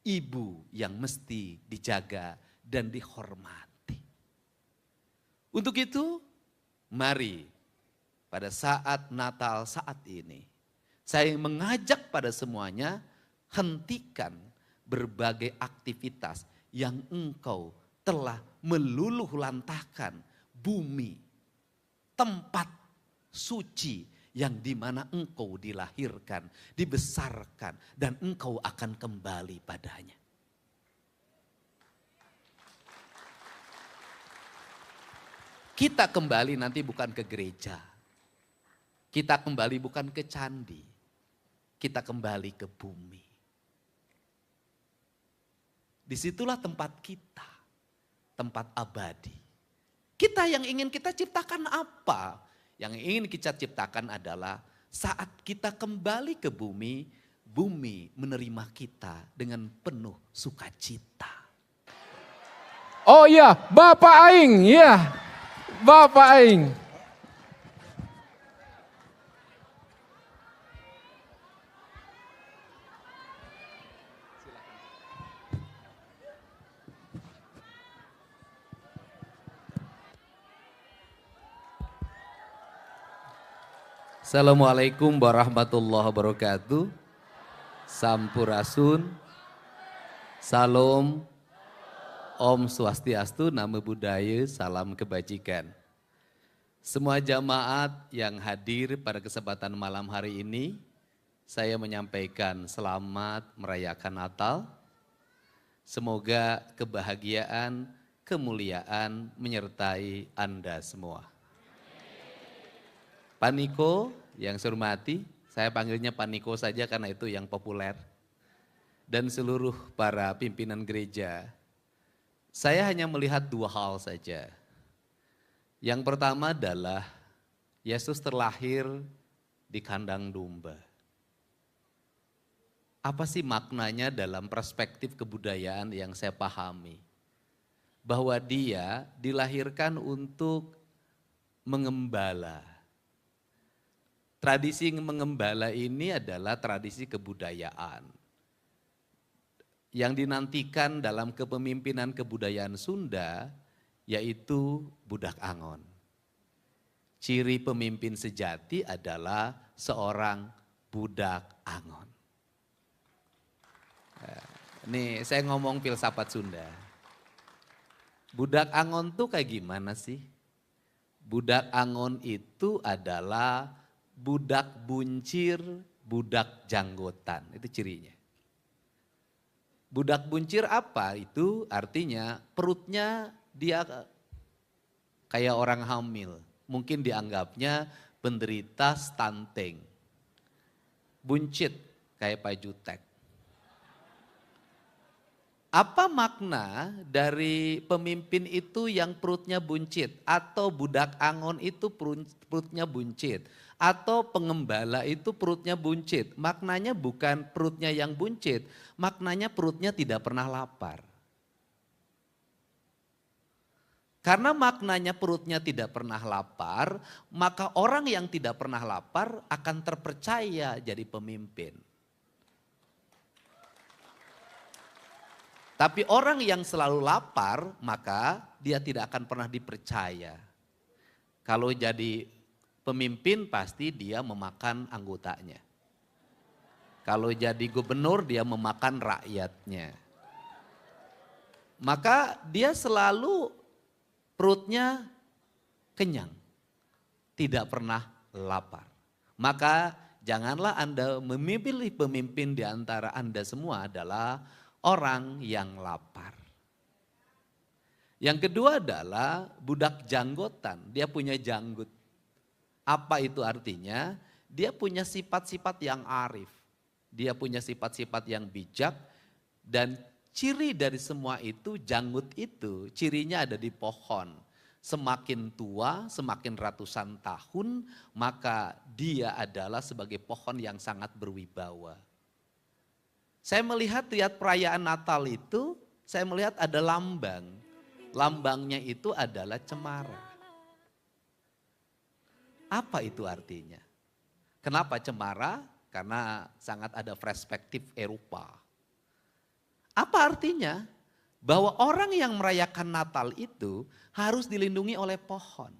ibu yang mesti dijaga dan dihormati. Untuk itu, mari pada saat Natal saat ini, saya mengajak pada semuanya, hentikan berbagai aktivitas yang engkau telah meluluh lantahkan bumi, tempat suci yang dimana engkau dilahirkan, dibesarkan, dan engkau akan kembali padanya. Kita kembali nanti bukan ke gereja, kita kembali bukan ke candi, kita kembali ke bumi. Disitulah tempat kita, tempat abadi. Kita yang ingin kita ciptakan apa? Yang ingin kita ciptakan adalah saat kita kembali ke bumi, bumi menerima kita dengan penuh sukacita. Oh iya, Bapak Aing, ya. Bapak Aing. Assalamualaikum warahmatullahi wabarakatuh. Sampurasun, Salam, Om Swastiastu, Namo Buddhaya, Salam Kebajikan. Semua jamaat yang hadir pada kesempatan malam hari ini, saya menyampaikan selamat merayakan Natal. Semoga kebahagiaan, kemuliaan menyertai Anda semua. Pak Niko yang saya hormati, saya panggilnya Pak Niko saja karena itu yang populer. Dan seluruh para pimpinan gereja, saya hanya melihat dua hal saja. Yang pertama adalah Yesus terlahir di kandang domba. Apa sih maknanya dalam perspektif kebudayaan yang saya pahami? Bahwa dia dilahirkan untuk mengembala. Tradisi mengembala ini adalah tradisi kebudayaan yang dinantikan dalam kepemimpinan kebudayaan Sunda, yaitu budak angon. Ciri pemimpin sejati adalah seorang budak angon. Nih saya ngomong filsafat Sunda. Budak angon tuh kayak gimana sih? Budak angon itu adalah budak buncir, budak janggotan, itu cirinya. Budak buncir apa? Itu artinya perutnya dia kayak orang hamil. Mungkin dianggapnya penderita stunting. Buncit kayak Pak Jutek. Apa makna dari pemimpin itu yang perutnya buncit? Atau budak angon itu perutnya buncit? Atau pengembala itu perutnya buncit? Maknanya bukan perutnya yang buncit, maknanya perutnya tidak pernah lapar. Karena maknanya perutnya tidak pernah lapar, maka orang yang tidak pernah lapar akan terpercaya jadi pemimpin. Tapi orang yang selalu lapar, maka dia tidak akan pernah dipercaya. Kalau jadi pemimpin pasti dia memakan anggotanya. Kalau jadi gubernur dia memakan rakyatnya. Maka dia selalu perutnya kenyang, tidak pernah lapar. Maka janganlah Anda memilih pemimpin di antara Anda semua adalah orang yang lapar. Yang kedua adalah budak janggotan, dia punya janggut. Apa itu artinya? Dia punya sifat-sifat yang arif, dia punya sifat-sifat yang bijak, dan ciri dari semua itu, janggut itu cirinya ada di pohon. Semakin tua, semakin ratusan tahun, maka dia adalah sebagai pohon yang sangat berwibawa. Saya melihat perayaan Natal itu, saya melihat ada lambang. Lambangnya itu adalah cemara. Apa itu artinya? Kenapa cemara? Karena sangat ada perspektif Eropa. Apa artinya? Bahwa orang yang merayakan Natal itu harus dilindungi oleh pohon.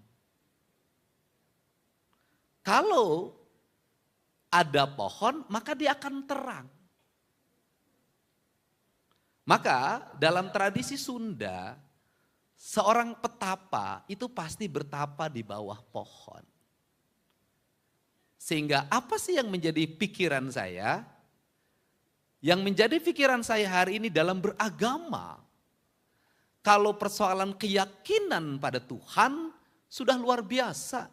Kalau ada pohon, maka dia akan terang. Maka dalam tradisi Sunda, seorang petapa itu pasti bertapa di bawah pohon. Sehingga apa sih yang menjadi pikiran saya? Yang menjadi pikiran saya hari ini dalam beragama, kalau persoalan keyakinan pada Tuhan sudah luar biasa.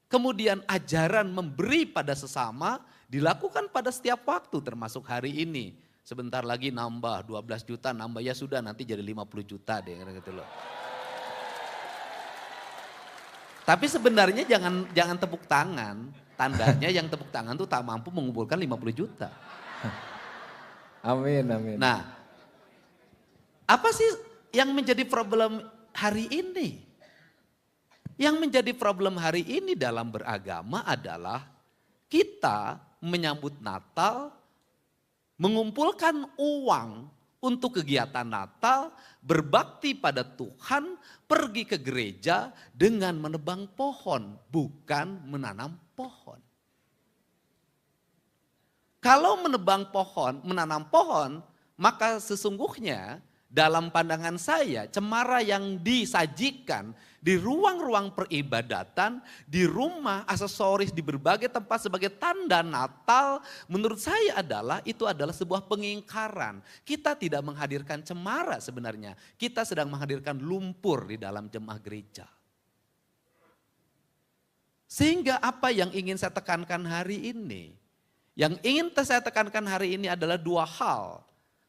Kemudian ajaran memberi pada sesama dilakukan pada setiap waktu termasuk hari ini. Sebentar lagi nambah 12 juta, nambah ya sudah nanti jadi 50 juta deh gitu loh. Tapi sebenarnya jangan tepuk tangan. Tandanya yang tepuk tangan tuh tak mampu mengumpulkan 50 juta. Amin, amin. Nah, apa sih yang menjadi problem hari ini? Yang menjadi problem hari ini dalam beragama adalah kita menyambut Natal, mengumpulkan uang untuk kegiatan Natal, berbakti pada Tuhan, pergi ke gereja dengan menebang pohon, bukan menanam pohon. Kalau menebang pohon, menanam pohon, maka sesungguhnya dalam pandangan saya cemara yang disajikan di ruang-ruang peribadatan, di rumah, aksesoris di berbagai tempat sebagai tanda Natal, menurut saya itu adalah sebuah pengingkaran. Kita tidak menghadirkan cemara sebenarnya, kita sedang menghadirkan lumpur di dalam jemaah gereja. Sehingga apa yang ingin saya tekankan hari ini? Yang ingin saya tekankan hari ini adalah dua hal.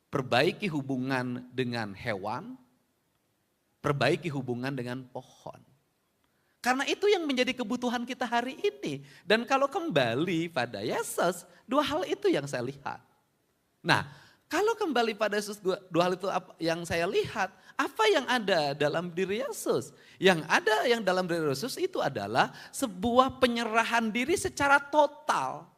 Perbaiki hubungan dengan hewan, perbaiki hubungan dengan pohon. Karena itu yang menjadi kebutuhan kita hari ini. Dan kalau kembali pada Yesus, dua hal itu yang saya lihat. Nah, kalau kembali pada Yesus, dua hal itu yang saya lihat, apa yang ada dalam diri Yesus? Yang ada yang dalam diri Yesus itu adalah sebuah penyerahan diri secara total.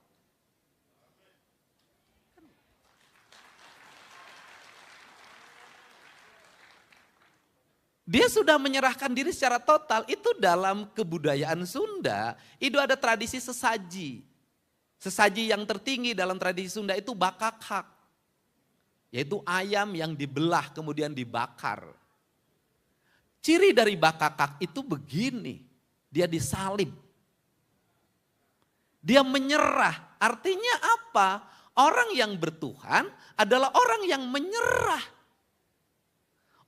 Dia sudah menyerahkan diri secara total. Itu dalam kebudayaan Sunda, itu ada tradisi sesaji. Sesaji yang tertinggi dalam tradisi Sunda itu bakakak. Yaitu ayam yang dibelah kemudian dibakar. Ciri dari bakakak itu begini, dia disalib. Dia menyerah, artinya apa? Orang yang bertuhan adalah orang yang menyerah.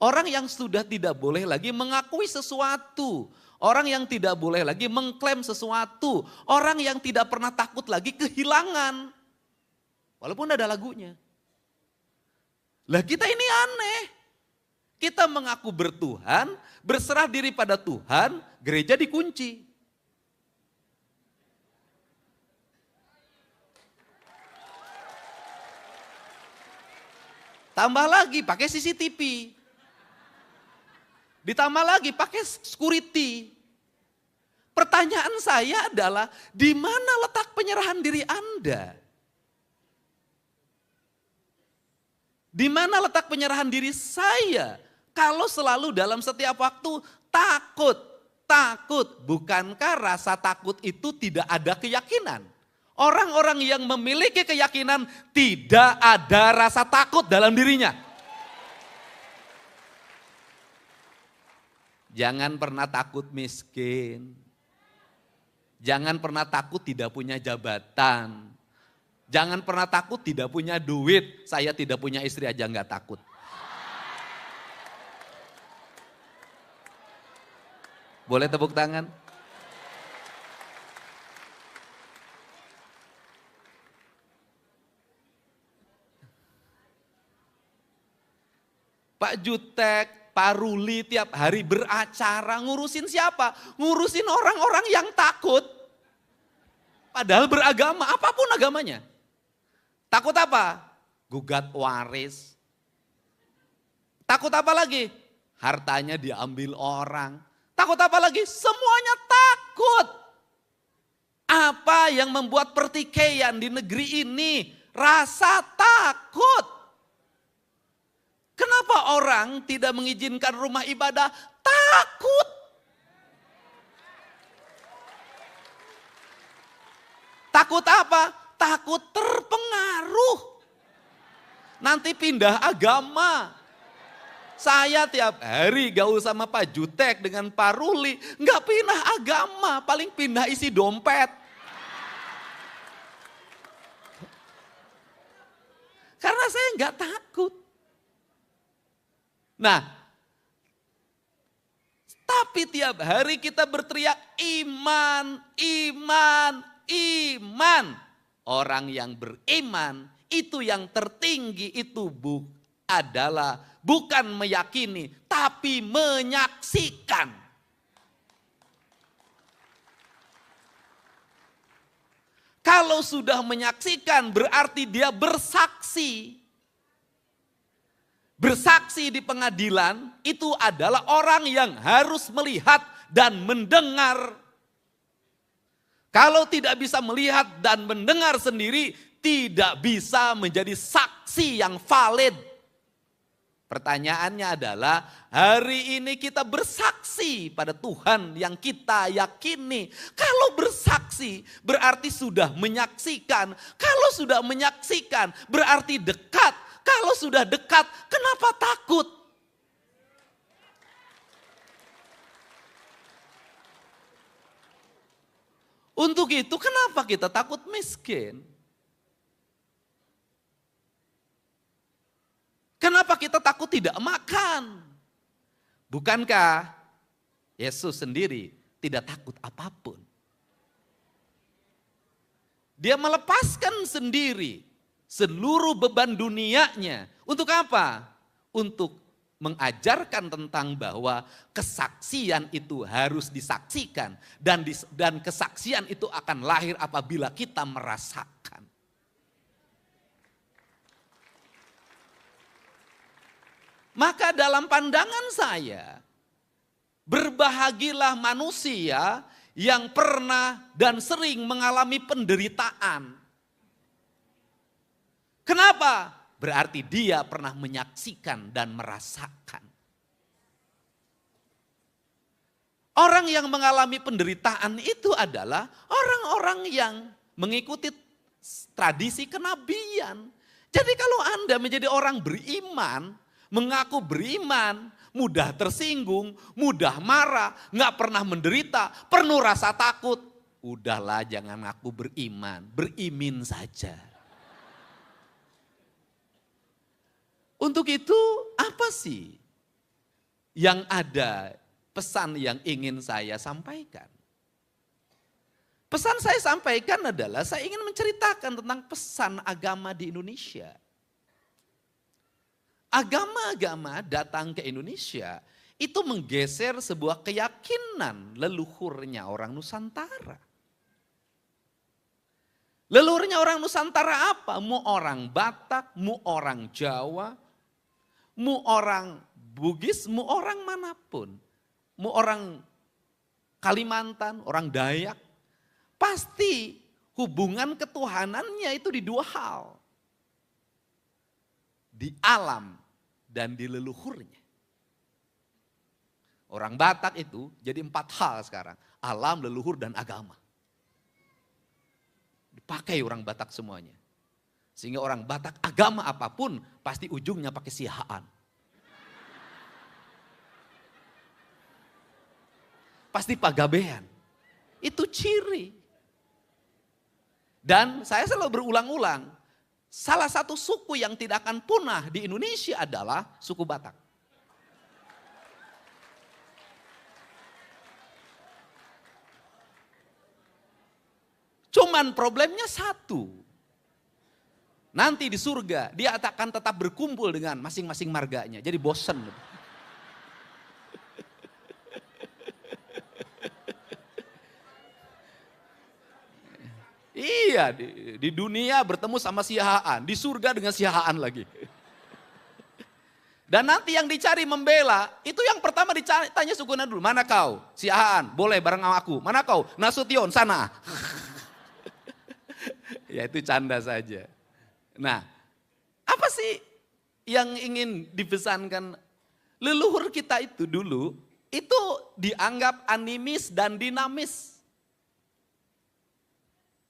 Orang yang sudah tidak boleh lagi mengakui sesuatu. Orang yang tidak boleh lagi mengklaim sesuatu. Orang yang tidak pernah takut lagi kehilangan. Walaupun ada lagunya. Lah kita ini aneh. Kita mengaku bertuhan, berserah diri pada Tuhan, gereja dikunci. Tambah lagi pakai CCTV. Ditambah lagi pakai security. Pertanyaan saya adalah, di mana letak penyerahan diri Anda? Di mana letak penyerahan diri saya? Kalau selalu dalam setiap waktu takut. Bukankah rasa takut itu tidak ada keyakinan? Orang-orang yang memiliki keyakinan tidak ada rasa takut dalam dirinya. Jangan pernah takut miskin. Jangan pernah takut tidak punya jabatan. Jangan pernah takut tidak punya duit. Saya tidak punya istri aja nggak takut. Boleh tepuk tangan? Pak Jutek, Pak Ruli tiap hari beracara, ngurusin siapa? Ngurusin orang-orang yang takut. Padahal beragama, apapun agamanya. Takut apa? Gugat waris. Takut apa lagi? Hartanya diambil orang. Takut apa lagi? Semuanya takut. Apa yang membuat pertikaian di negeri ini? Rasa takut. orang tidak mengizinkan rumah ibadah? Takut. Takut apa? Takut terpengaruh. Nanti pindah agama. Saya tiap hari gaul sama Pak Jutek dengan Pak Ruli. Nggak pindah agama, paling pindah isi dompet. Karena saya nggak takut. Nah, tapi tiap hari kita berteriak iman, iman, iman. Orang yang beriman itu yang tertinggi itu adalah bukan meyakini tapi menyaksikan. Kalau sudah menyaksikan berarti dia bersaksi. Bersaksi di pengadilan itu adalah orang yang harus melihat dan mendengar. Kalau tidak bisa melihat dan mendengar sendiri, tidak bisa menjadi saksi yang valid. Pertanyaannya adalah, hari ini kita bersaksi pada Tuhan yang kita yakini. Kalau bersaksi berarti sudah menyaksikan. Kalau sudah menyaksikan berarti dekat. Kalau sudah dekat, kenapa takut? Untuk itu kenapa kita takut miskin? Kenapa kita takut tidak makan? Bukankah Yesus sendiri tidak takut apapun? Dia melepaskan sendiri seluruh beban dunianya. Untuk apa? Untuk mengajarkan tentang bahwa kesaksian itu harus disaksikan. Dan kesaksian itu akan lahir apabila kita merasakan. Maka dalam pandangan saya, berbahagilah manusia yang pernah dan sering mengalami penderitaan. Kenapa? Berarti dia pernah menyaksikan dan merasakan. Orang yang mengalami penderitaan itu adalah orang-orang yang mengikuti tradisi kenabian. Jadi kalau Anda menjadi orang beriman, mengaku beriman, mudah tersinggung, mudah marah, nggak pernah menderita, penuh rasa takut. Udahlah jangan ngaku beriman, berimin saja. Untuk itu apa sih yang ada pesan yang ingin saya sampaikan? Pesan saya sampaikan adalah saya ingin menceritakan tentang pesan agama di Indonesia. Agama-agama datang ke Indonesia itu menggeser sebuah keyakinan leluhurnya orang Nusantara. Leluhurnya orang Nusantara apa? Mu orang Batak, mu orang Jawa, mu orang Bugis, mu orang manapun. Mu orang Kalimantan, orang Dayak. Pasti hubungan ketuhanannya itu di dua hal. Di alam dan di leluhurnya. Orang Batak itu jadi 4 hal sekarang. Alam, leluhur, dan agama. Dipakai orang Batak semuanya. Sehingga orang Batak agama apapun pasti ujungnya pakai sihaan. Pasti pagabean. Itu ciri. Dan saya selalu berulang-ulang. Salah satu suku yang tidak akan punah di Indonesia adalah suku Batak. Cuman problemnya satu. Nanti di surga dia akan tetap berkumpul dengan masing-masing marganya. Jadi bosen. Iya, di dunia bertemu sama sihaan, di surga dengan sihaan lagi. Dan nanti yang dicari membela, itu yang pertama ditanya sukunya dulu, mana kau? Sihaan, boleh bareng sama aku. Mana kau? Nasution, sana. Ya itu canda saja. Nah, apa sih yang ingin dipesankan Leluhur kita itu dulu, itu dianggap animis dan dinamis.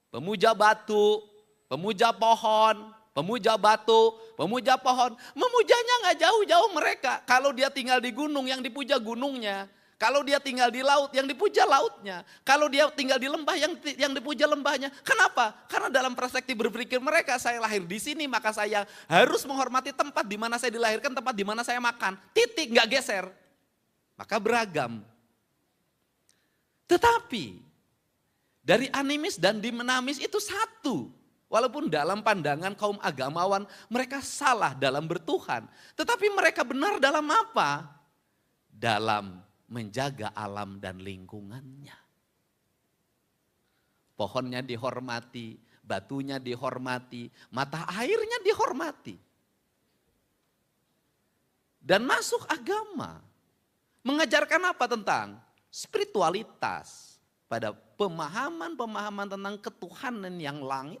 Pemuja batu, pemuja pohon, pemuja batu, pemuja pohon. Memujanya nggak jauh-jauh mereka. Kalau dia tinggal di gunung, yang dipuja gunungnya. Kalau dia tinggal di laut, yang dipuja lautnya. Kalau dia tinggal di lembah, yang dipuja lembahnya. Kenapa? Karena dalam perspektif berpikir mereka, saya lahir di sini, maka saya harus menghormati tempat di mana saya dilahirkan, tempat di mana saya makan. Titik, nggak geser. Maka beragam. Tetapi dari animis dan dinamis itu satu. Walaupun dalam pandangan kaum agamawan mereka salah dalam bertuhan. Tetapi mereka benar dalam apa? Dalam menjaga alam dan lingkungannya. Pohonnya dihormati, batunya dihormati, mata airnya dihormati. Dan masuk agama. Mengajarkan apa tentang spiritualitas. Pada pemahaman-pemahaman tentang ketuhanan yang langit.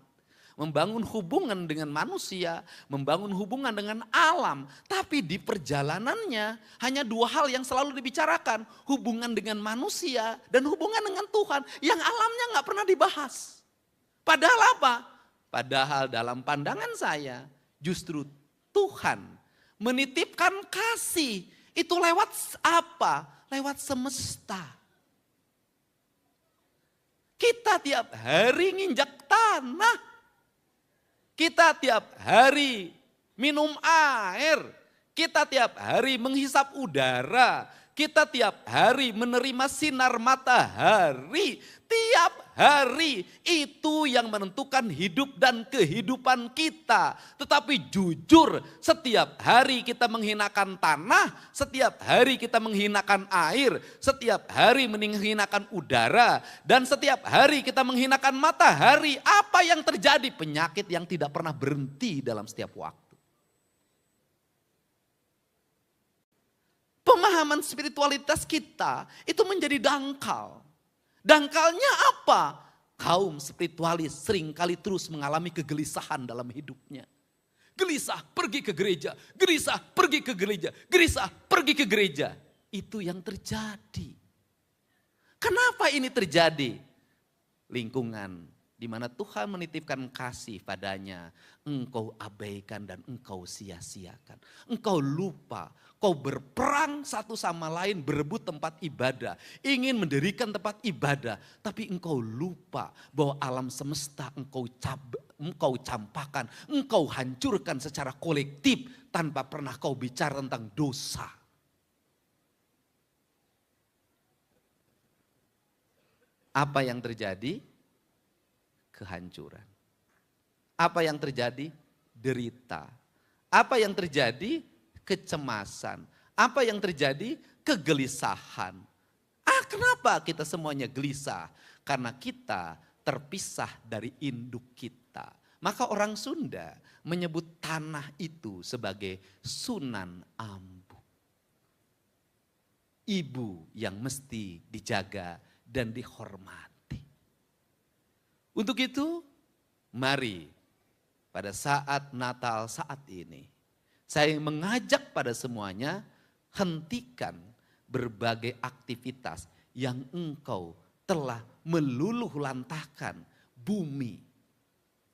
Membangun hubungan dengan manusia, membangun hubungan dengan alam. Tapi di perjalanannya hanya dua hal yang selalu dibicarakan. Hubungan dengan manusia dan hubungan dengan Tuhan. Yang alamnya gak pernah dibahas. Padahal apa? Padahal dalam pandangan saya justru Tuhan menitipkan kasih. Itu lewat apa? Lewat semesta. Kita tiap hari nginjak tanah. Kita tiap hari minum air. Kita tiap hari menghisap udara. Kita tiap hari menerima sinar matahari. Tiap hari itu yang menentukan hidup dan kehidupan kita. Tetapi jujur setiap hari kita menghinakan tanah. Setiap hari kita menghinakan air. Setiap hari menghinakan udara. Dan setiap hari kita menghinakan matahari. Apa yang terjadi? Penyakit yang tidak pernah berhenti dalam setiap waktu. Pemahaman spiritualitas kita itu menjadi dangkal. Dangkalnya apa? Kaum spiritualis seringkali terus mengalami kegelisahan dalam hidupnya. Gelisah pergi ke gereja, gelisah pergi ke gereja, gelisah pergi ke gereja. Itu yang terjadi. Kenapa ini terjadi? Lingkungan di mana Tuhan menitipkan kasih padanya, engkau abaikan dan engkau sia-siakan. Engkau lupa, kau berperang satu sama lain berebut tempat ibadah. Ingin mendirikan tempat ibadah, tapi engkau lupa bahwa alam semesta engkau campakkan, engkau hancurkan secara kolektif tanpa pernah kau bicara tentang dosa. Apa yang terjadi? Kehancuran. Apa yang terjadi? Derita. Apa yang terjadi? Kecemasan. Apa yang terjadi? Kegelisahan. Kenapa kita semuanya gelisah? Karena kita terpisah dari induk kita. Maka orang Sunda menyebut tanah itu sebagai Sunan Ambu. Ibu yang mesti dijaga dan dihormati. Untuk itu, mari pada saat Natal saat ini, saya mengajak pada semuanya, hentikan berbagai aktivitas yang engkau telah meluluh lantahkan bumi,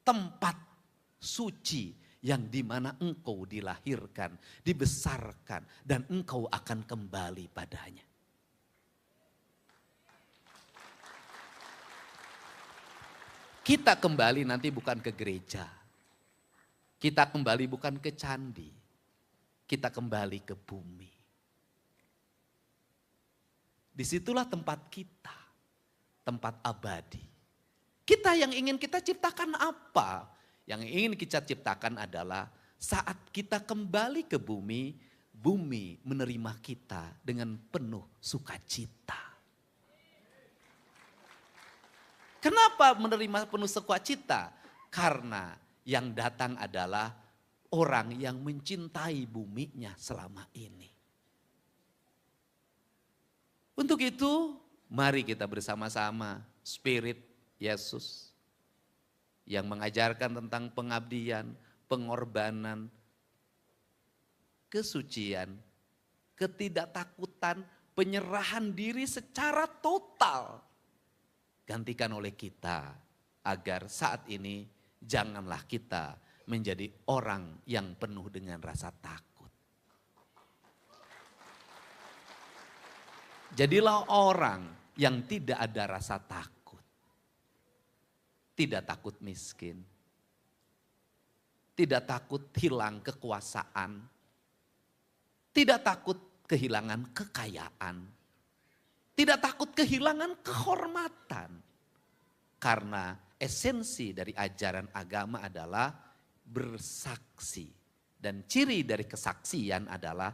tempat suci yang dimana engkau dilahirkan, dibesarkan, dan engkau akan kembali padanya. Kita kembali nanti bukan ke gereja. Kita kembali bukan ke candi. Kita kembali ke bumi. Disitulah tempat kita. Tempat abadi. Kita yang ingin kita ciptakan apa? Yang ingin kita ciptakan adalah saat kita kembali ke bumi, bumi menerima kita dengan penuh sukacita. Kenapa menerima penuh sukacita? Karena yang datang adalah orang yang mencintai buminya selama ini. Untuk itu, mari kita bersama-sama Spirit Yesus yang mengajarkan tentang pengabdian, pengorbanan, kesucian, ketidaktakutan, penyerahan diri secara total. Gantikan oleh kita agar saat ini janganlah kita menjadi orang yang penuh dengan rasa takut. Jadilah orang yang tidak ada rasa takut. Tidak takut miskin. Tidak takut hilang kekuasaan. Tidak takut kehilangan kekayaan. Tidak takut kehilangan kehormatan. Karena esensi dari ajaran agama adalah bersaksi. Dan ciri dari kesaksian adalah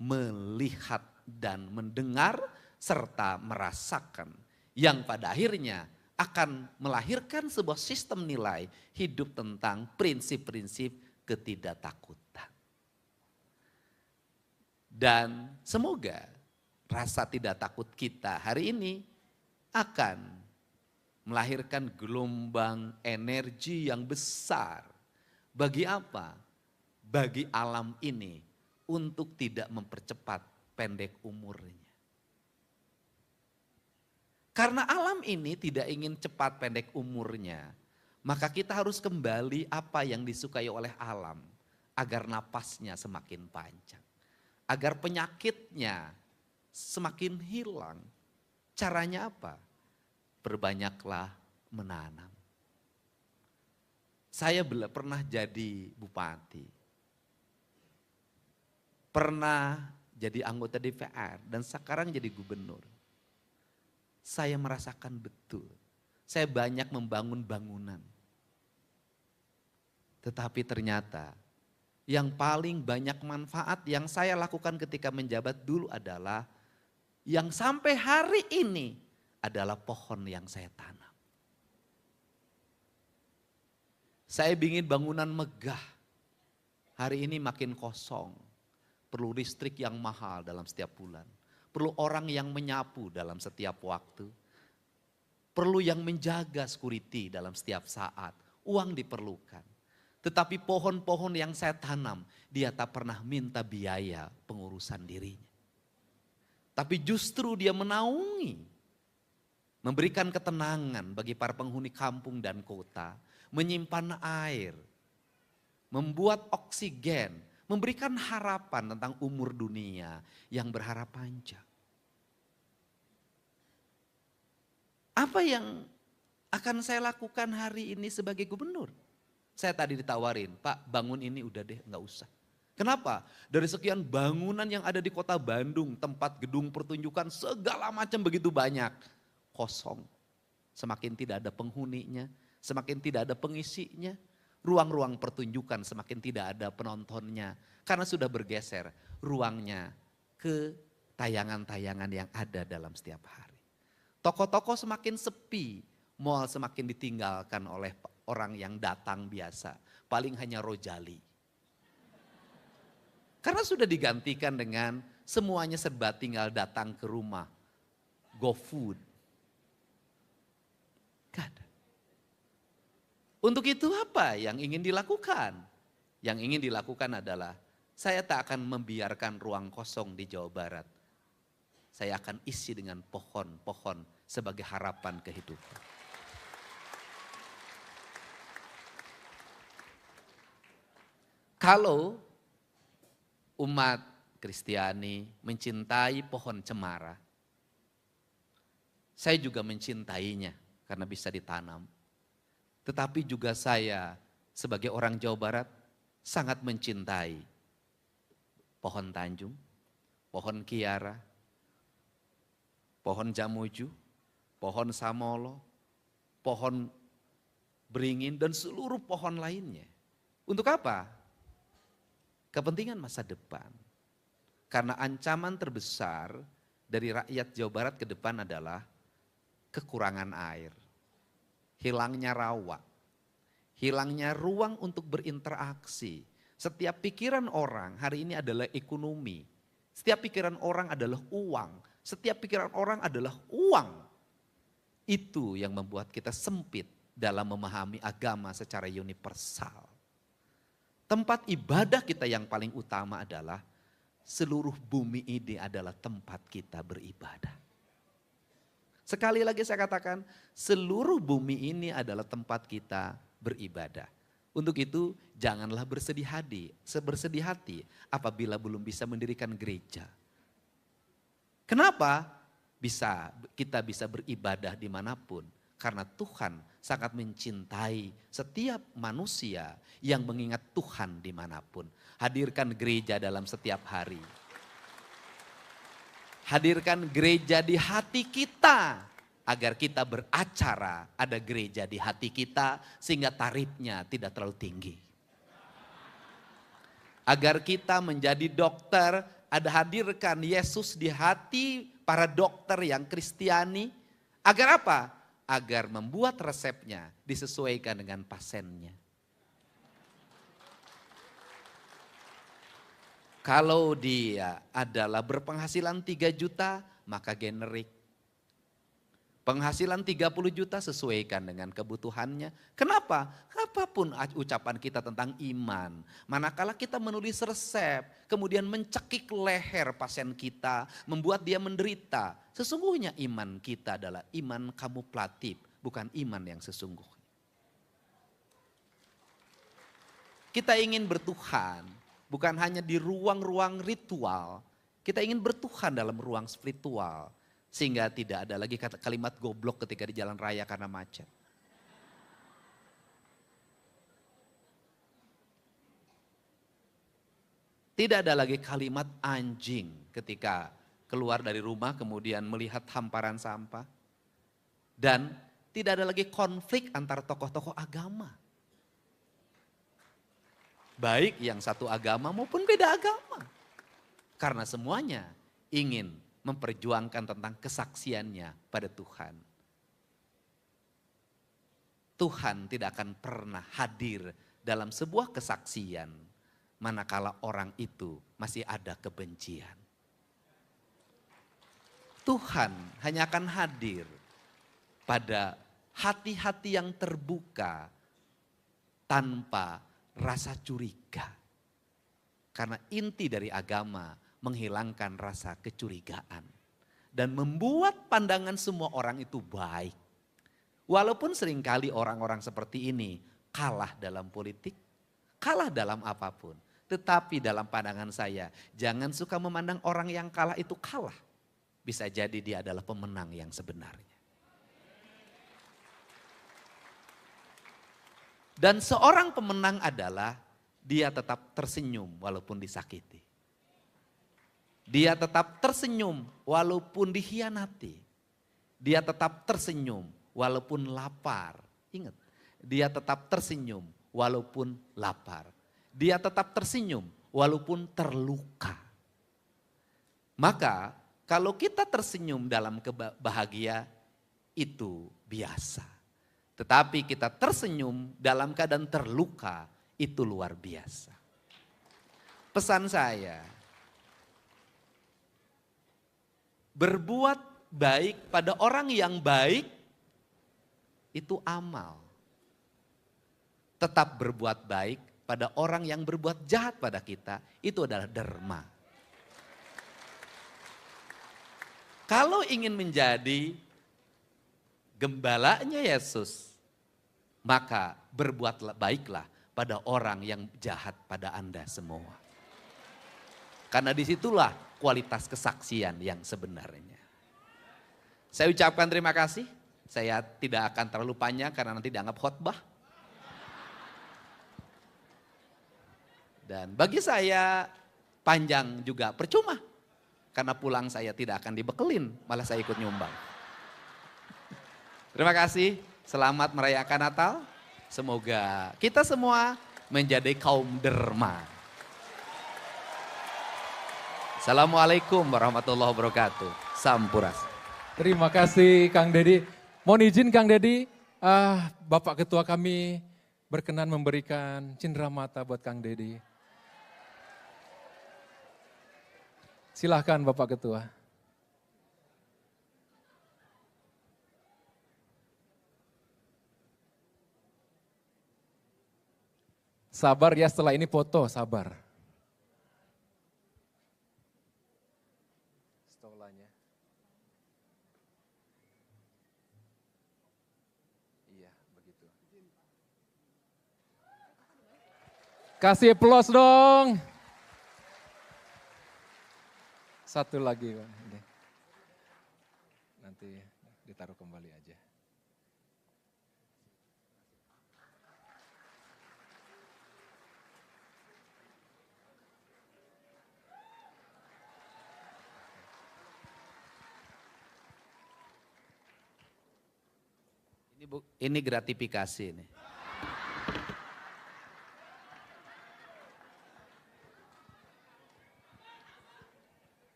melihat dan mendengar serta merasakan. Yang pada akhirnya akan melahirkan sebuah sistem nilai hidup tentang prinsip-prinsip ketidaktakutan. Dan semoga rasa tidak takut kita hari ini akan melahirkan gelombang energi yang besar. Bagi apa? Bagi alam ini untuk tidak mempercepat pendek umurnya. Karena alam ini tidak ingin cepat pendek umurnya, maka kita harus kembali apa yang disukai oleh alam agar napasnya semakin panjang. Agar penyakitnya semakin hilang. Caranya apa? Berbanyaklah menanam. Saya pernah jadi bupati. Pernah jadi anggota DPR dan sekarang jadi gubernur. Saya merasakan betul. Saya banyak membangun bangunan. Tetapi ternyata yang paling banyak manfaat yang saya lakukan ketika menjabat dulu adalah yang sampai hari ini adalah pohon yang saya tanam. Saya ingin bangunan megah. Hari ini makin kosong. Perlu listrik yang mahal dalam setiap bulan. Perlu orang yang menyapu dalam setiap waktu. Perlu yang menjaga security dalam setiap saat. Uang diperlukan. Tetapi pohon-pohon yang saya tanam, dia tak pernah minta biaya pengurusan dirinya. Tapi justru dia menaungi. Memberikan ketenangan bagi para penghuni kampung dan kota. Menyimpan air. Membuat oksigen. Memberikan harapan tentang umur dunia yang berharap panjang. Apa yang akan saya lakukan hari ini sebagai gubernur? Saya tadi ditawarin, Pak bangun ini udah deh gak usah. Kenapa? Dari sekian bangunan yang ada di kota Bandung, tempat gedung pertunjukan segala macam begitu banyak. Kosong, semakin tidak ada penghuninya, semakin tidak ada pengisinya. Ruang-ruang pertunjukan semakin tidak ada penontonnya. Karena sudah bergeser ruangnya ke tayangan-tayangan yang ada dalam setiap hari. Toko-toko semakin sepi, mal semakin ditinggalkan oleh orang yang datang biasa. Paling hanya rojali. Karena sudah digantikan dengan semuanya serba tinggal datang ke rumah. GoFood. Gak ada. Untuk itu apa yang ingin dilakukan? Yang ingin dilakukan adalah saya tak akan membiarkan ruang kosong di Jawa Barat. Saya akan isi dengan pohon-pohon sebagai harapan kehidupan. Kalau umat Kristiani mencintai pohon cemara, saya juga mencintainya karena bisa ditanam. Tetapi juga saya sebagai orang Jawa Barat sangat mencintai pohon Tanjung, pohon Kiara, pohon Jamuju, pohon Samolo, pohon Beringin dan seluruh pohon lainnya. Untuk apa? Kepentingan masa depan. Karena ancaman terbesar dari rakyat Jawa Barat ke depan adalah kekurangan air. Hilangnya rawa, hilangnya ruang untuk berinteraksi. Setiap pikiran orang hari ini adalah ekonomi. Setiap pikiran orang adalah uang. Setiap pikiran orang adalah uang. Itu yang membuat kita sempit dalam memahami agama secara universal. Tempat ibadah kita yang paling utama adalah seluruh bumi ini adalah tempat kita beribadah. Sekali lagi saya katakan, seluruh bumi ini adalah tempat kita beribadah. Untuk itu janganlah bersedih hati apabila belum bisa mendirikan gereja. Kenapa? Kita bisa beribadah dimanapun. Karena Tuhan sangat mencintai setiap manusia yang mengingat Tuhan dimanapun. Hadirkan gereja dalam setiap hari. Hadirkan gereja di hati kita. Agar kita beracara, ada gereja di hati kita sehingga tarifnya tidak terlalu tinggi. Agar kita menjadi dokter, hadirkan Yesus di hati para dokter yang Kristiani. Agar apa? Agar membuat resepnya disesuaikan dengan pasiennya. Kalau dia adalah berpenghasilan 3 juta, maka generik. Penghasilan 30 juta sesuaikan dengan kebutuhannya. Kenapa? Apapun ucapan kita tentang iman. Manakala kita menulis resep, kemudian mencekik leher pasien kita, membuat dia menderita. Sesungguhnya iman kita adalah iman kamuflatif, bukan iman yang sesungguhnya. Kita ingin bertuhan, bukan hanya di ruang-ruang ritual. Kita ingin bertuhan dalam ruang spiritual. Sehingga tidak ada lagi kalimat goblok ketika di jalan raya karena macet. Tidak ada lagi kalimat anjing ketika keluar dari rumah kemudian melihat hamparan sampah. Dan tidak ada lagi konflik antar tokoh-tokoh agama. Baik yang satu agama maupun beda agama. Karena semuanya ingin memperjuangkan tentang kesaksiannya pada Tuhan. Tuhan tidak akan pernah hadir dalam sebuah kesaksian manakala orang itu masih ada kebencian. Tuhan hanya akan hadir pada hati-hati yang terbuka tanpa rasa curiga. Karena inti dari agama menghilangkan rasa kecurigaan. Dan membuat pandangan semua orang itu baik. Walaupun seringkali orang-orang seperti ini kalah dalam politik, kalah dalam apapun. Tetapi dalam pandangan saya, jangan suka memandang orang yang kalah itu kalah. Bisa jadi dia adalah pemenang yang sebenarnya. Dan seorang pemenang adalah dia tetap tersenyum walaupun disakiti. Dia tetap tersenyum walaupun dikhianati. Dia tetap tersenyum walaupun lapar. Ingat, dia tetap tersenyum walaupun lapar. Dia tetap tersenyum walaupun terluka. Maka kalau kita tersenyum dalam bahagia itu biasa. Tetapi kita tersenyum dalam keadaan terluka itu luar biasa. Pesan saya, berbuat baik pada orang yang baik itu amal. Tetap berbuat baik pada orang yang berbuat jahat pada kita itu adalah derma. Kalau ingin menjadi gembalanya Yesus, maka berbuatlah baiklah pada orang yang jahat pada Anda semua. Karena disitulah kualitas kesaksian yang sebenarnya. Saya ucapkan terima kasih. Saya tidak akan terlalu panjang karena nanti dianggap khotbah. Dan bagi saya panjang juga percuma. Karena pulang saya tidak akan dibekelin, malah saya ikut nyumbang. Terima kasih, selamat merayakan Natal. Semoga kita semua menjadi kaum derma. Assalamualaikum warahmatullahi wabarakatuh. Sampuras. Terima kasih Kang Dedi. Mohon izin Kang Dedi, Bapak Ketua kami berkenan memberikan cindera mata buat Kang Dedi. Silahkan Bapak Ketua. Sabar ya, setelah ini foto, sabar. Kasih aplaus dong. Satu lagi, Pak. Ini. Nanti ditaruh kembali aja. Ini gratifikasi nih.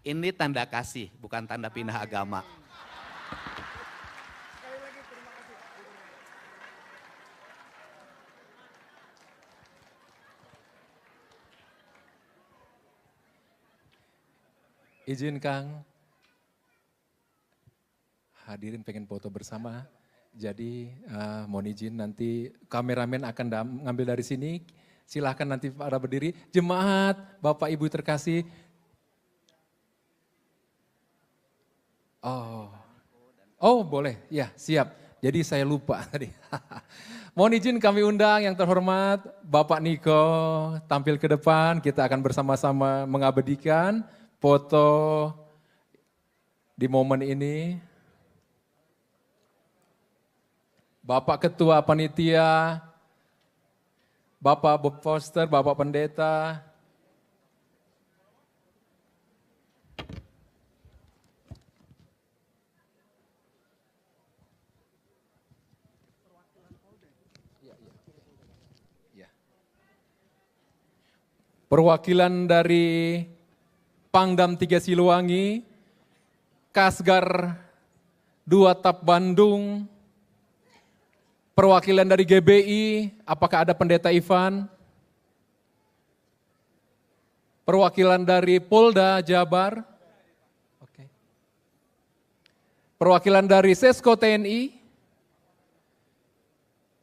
Ini tanda kasih, bukan tanda pindah agama. Izin Kang, hadirin pengen foto bersama. Jadi mohon izin nanti kameramen akan ngambil dari sini. Silahkan nanti para berdiri. Jemaat, Bapak Ibu terkasih. Oh boleh, ya siap. Jadi saya lupa tadi. Mohon izin kami undang yang terhormat Bapak Niko tampil ke depan. Kita akan bersama-sama mengabadikan foto di momen ini. Bapak Ketua Panitia, Bapak Bob Foster, Bapak Pendeta. Perwakilan dari Pangdam 3 Siliwangi, Kasgar 2 TAP Bandung, perwakilan dari GBI, apakah ada Pendeta Ivan? Perwakilan dari Polda Jabar, oke. Perwakilan dari Sesko TNI,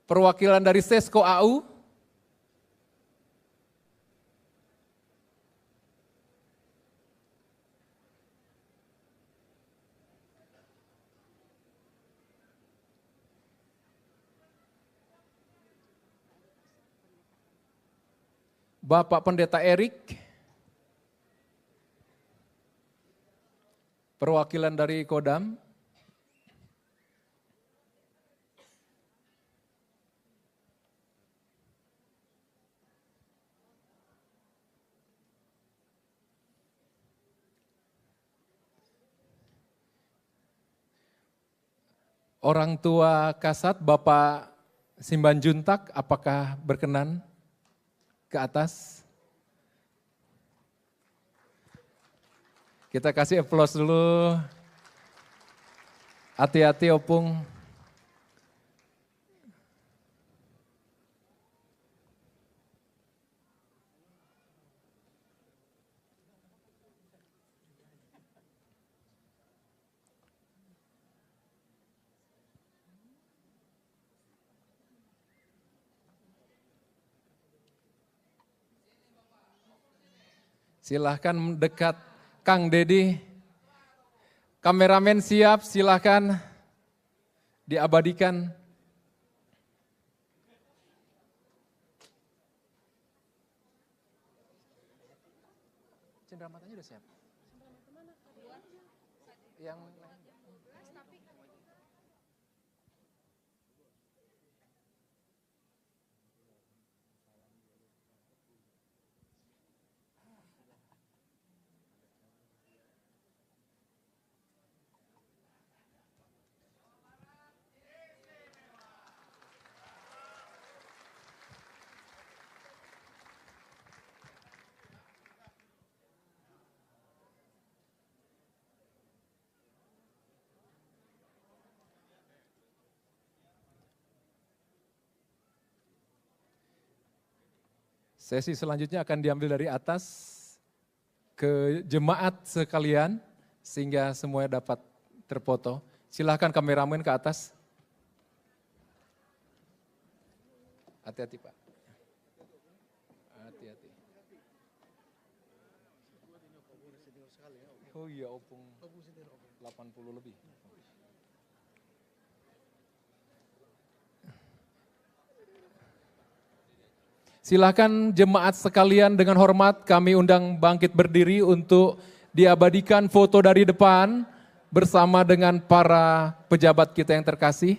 perwakilan dari Sesko AU, Bapak Pendeta Erik, perwakilan dari Kodam, orang tua Kasat Bapak Simbanjuntak, apakah berkenan ke atas? Kita kasih aplaus dulu. Hati-hati Opung. Silahkan mendekat Kang Dedi. Kameramen siap, silahkan diabadikan. Cendera matanya udah siap? Yang sesi selanjutnya akan diambil dari atas ke jemaat sekalian sehingga semuanya dapat terfoto. Silahkan kameramen ke atas. Hati-hati Pak. Hati-hati. Oh iya, opung 80 lebih. Silakan jemaat sekalian dengan hormat kami undang bangkit berdiri untuk diabadikan foto dari depan bersama dengan para pejabat kita yang terkasih.